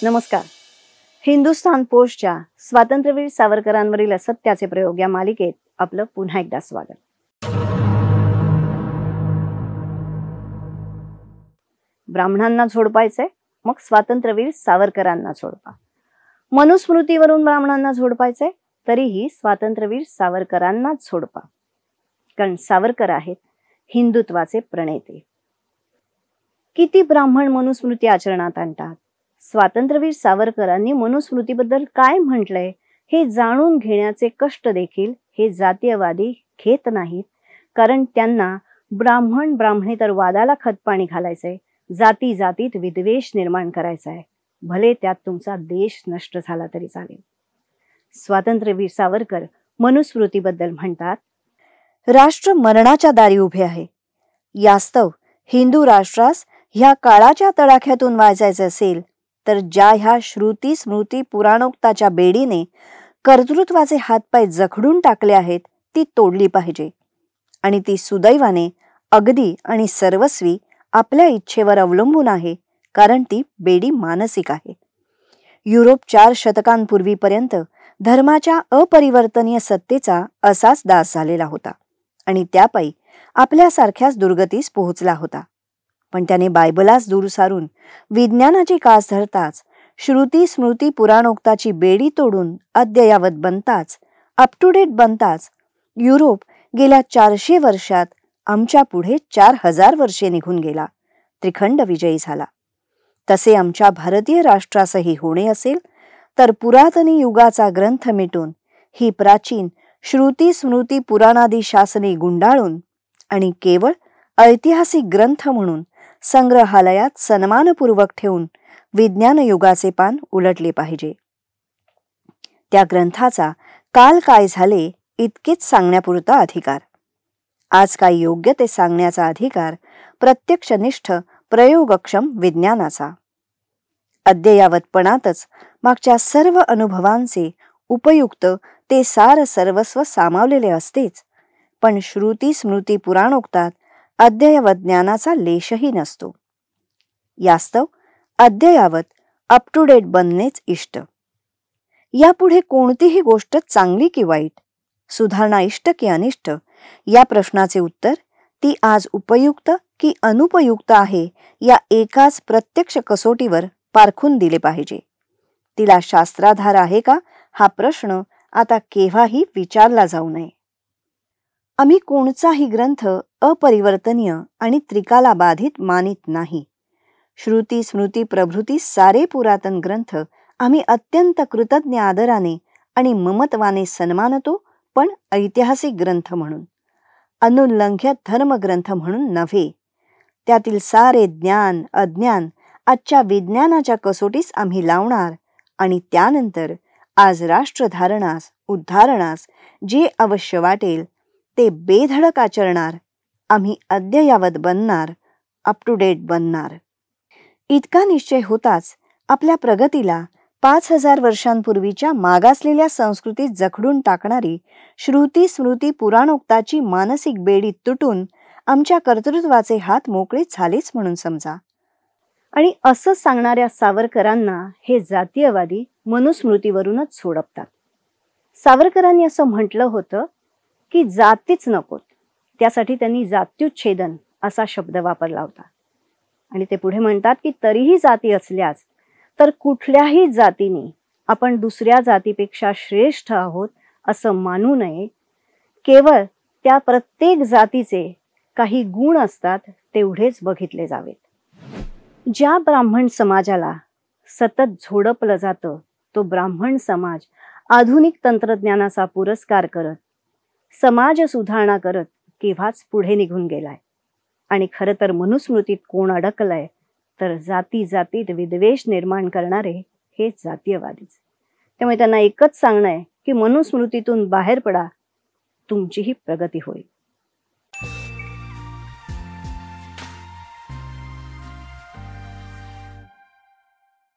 नमस्कार. हिंदुस्थान पोस्टच्या स्वातंत्र्यवीर सावरकरांवरील असत्याचे प्रयोग या मालिकेत आपलं पुन्हा एकदा स्वागत. ब्राह्मणांना झोडपायचंय, मग स्वातंत्र्यवीर सावरकरांना झोडपा. मनुस्मृतीवरून ब्राह्मणांना झोडपायचंय, तरीही स्वातंत्र्यवीर सावरकरांनाच झोडपा. कारण सावरकर आहेत हिंदुत्वाचे प्रणेते. किती ब्राह्मण मनुस्मृती आचरणात आणतात. स्वातंत्र्यवीर सावरकरांनी मनुस्मृतीबद्दल काय म्हटलंय हे जाणून घेण्याचे कष्ट देखील हे जातीयवादी घेत नाहीत. कारण त्यांना ब्राह्मण ब्राह्मणेतर वादाला खतपाणी घालायचंय, जाती जातीत विद्वेष निर्माण करायचा आहे, भले त्यात तुमचा देश नष्ट झाला तरी चालेल. स्वातंत्र्यवीर सावरकर मनुस्मृतीबद्दल म्हणतात, राष्ट्र मरणाच्या दारी उभे आहे. यास्तव हिंदू राष्ट्रास ह्या काळाच्या तडाख्यातून वाचायचे असेल तर ज्या ह्या श्रुती स्मृती पुराणोक्ताच्या बेडीने कर्तृत्वाचे हातपाय जखडून टाकले आहेत ती तोडली पाहिजे. आणि ती सुदैवाने अगदी आणि सर्वस्वी आपल्या इच्छेवर अवलंबून आहे, कारण ती बेडी मानसिक आहे. युरोप 4 शतकांपूर्वीपर्यंत धर्माच्या अपरिवर्तनीय सत्तेचा असाच दास झालेला होता आणि त्यापायी आपल्यासारख्याच दुर्गतीस पोहोचला होता. पण त्याने बायबलास दूर सारून विज्ञानाची कास धरताच, श्रुती स्मृती पुराणोक्ताची बेडी तोडून अद्ययावत बनताच, अप टू डेट बनताच युरोप गेल्या 400 वर्षात आमच्या पुढे 4000 वर्षे निघून गेला, त्रिखंड विजयी झाला. तसे आमच्या भारतीय राष्ट्रासही होणे असेल तर पुरातनी युगाचा ग्रंथ मिटून ही प्राचीन श्रुती स्मृती पुराणादी शासने गुंडाळून आणि केवळ ऐतिहासिक ग्रंथ म्हणून संग्रहालयात सन्मानपूर्वक ठेवून विज्ञान युगाचे पान उलटले पाहिजे. त्या ग्रंथाचा काल काय झाले इतकेच सांगण्यापुरता अधिकार, आज काय योग्य ते सांगण्याचा अधिकार प्रत्यक्षनिष्ठ प्रयोगक्षम विज्ञानाचा. अद्ययावतपणातच मागच्या सर्व अनुभवांचे उपयुक्त ते सार सर्वस्व सामावलेले असतेच, पण श्रुती स्मृती पुराणोक्तात अद्ययावत ज्ञानाचा लेशही नसतो. यास्तव अद्ययावत अप टू डेट बनणेच इष्ट. यापुढे कोणतीही गोष्ट चांगली की वाईट, सुधारणा इष्ट की अनिष्ट या प्रश्नाचे उत्तर ती आज उपयुक्त की अनुपयुक्त आहे या एकाच प्रत्यक्ष कसोटीवर पारखून दिले पाहिजे. तिला शास्त्राधार आहे का हा प्रश्न आता केव्हाही विचारला जाऊ नये. आम्ही कोणताही ग्रंथ अपरिवर्तनीय आणि त्रिकाला बाधित मानित नाही. श्रुती स्मृती प्रभृती सारे पुरातन ग्रंथ आम्ही अत्यंत कृतज्ञ आदराने आणि ममत्वाने सन्मानतो, पण ऐतिहासिक ग्रंथ म्हणून, अनुल्लंघ्य धर्मग्रंथ म्हणून नव्हे. त्यातील सारे ज्ञान अज्ञान आजच्या विज्ञानाच्या कसोटीस आम्ही लावणार आणि त्यानंतर आज राष्ट्रधारणास उद्धारणास जे अवश्य वाटेल ते बेधडक आचरणार. आम्ही अद्ययावत बनणार, अप टू डेट बनणार. इतका निश्चय होताच आपल्या प्रगतीला 5000 वर्षांपूर्वीच्या मागासलेल्या संस्कृतीत जखडून टाकणारी श्रुती स्मृती पुराणोक्ताची मानसिक बेडी तुटून आमच्या कर्तृत्वाचे हात मोकळे झालेच म्हणून समजा. आणि असं सांगणाऱ्या सावरकरांना हे जातीयवादी मनुस्मृतीवरूनच सोडपतात. सावरकरांनी असं म्हटलं होतं की जातीच नकोत, त्यासाठी त्यांनी जात्युच्छेदन असा शब्द वापरला होता. आणि ते पुढे म्हणतात की तरीही जाती असल्यास तर कुठल्याही जातीने आपण दुसऱ्या जातीपेक्षा श्रेष्ठ आहोत असं मानू नये. केवळ त्या प्रत्येक जातीचे काही गुण असतात तेवढेच बघितले जावेत. ज्या ब्राह्मण समाजाला सतत झोडपलं जातं तो ब्राह्मण समाज आधुनिक तंत्रज्ञानाचा पुरस्कार करत, समाज सुधारणा करत केव्हाच पुढे निघून गेलाय. आणि खरं तर मनुस्मृतीत कोण अडकलंय तर जाती जातीत विद्वेष निर्माण करणारे हे जातीयवादीच. त्यामुळे त्यांना एकच सांगणं आहे की मनुस्मृतीतून बाहेर पडा, तुमचीही प्रगती होईल.